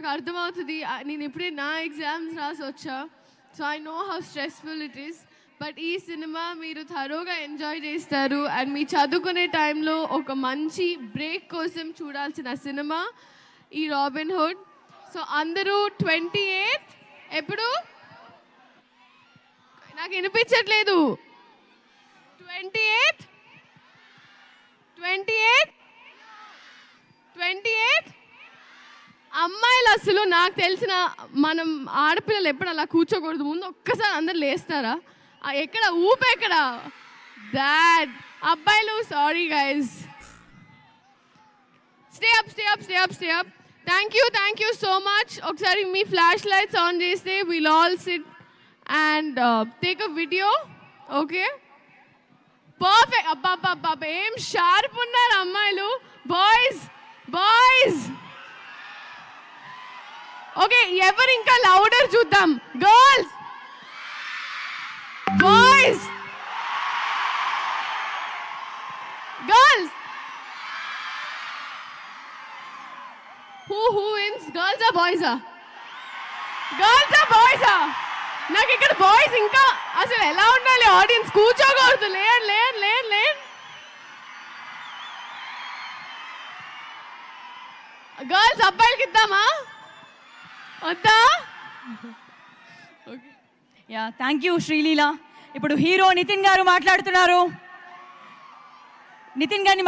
నాకు అర్థమవుతుంది. నేను ఇప్పుడే నా ఎగ్జామ్స్ రాసి వచ్చా. So I know how stressful it is. But ఈ సినిమా మీరు థరోగా ఎంజాయ్ చేస్తారు. అండ్ మీ చదువుకునే టైంలో ఒక మంచి బ్రేక్ కోసం చూడాల్సిన సినిమా ఈ రాబిన్ హుడ్. సో అందరూ 28 ఎప్పుడు నాకు వినిపించట్లేదు. 28 అమ్మాయిలు అసలు నాకు తెలిసిన మనం ఆడపిల్లలు ఎప్పుడు అలా కూర్చోకూడదు. ముందు ఒక్కసారి అందరు లేస్తారా? ఎక్కడ ఊప ఎక్కడ దాట్ అబ్బాయిలు sorry guys. Stay up. Thank you so much. ఒకసారి మీ ఫ్లాష్ లైట్స్ ఆన్ చేస్తే will all SIT and take a video. Okay perfect. అబ్బా ఏం షార్ప్ ఉన్నారు అమ్మాయిలు. బాయ్స్ ఓకే ఎవరు ఇంకా లౌడర్ చూద్దాం. Girls who wins? girls or boys? నాకు ఇక్కడ బాయ్స్ ఇంకా అసలు ఎలా ఉండాలి? ఆడియన్స్ కూర్చోకూడదు. లేరు గర్ల్స్ అబ్బాయిలకి ఇద్దామా వద్దా? Yeah thank you Sreeleela. ఇప్పుడు హీరో నితిన్ గారు మాట్లాడుతున్నారు. నితిన్ గారిని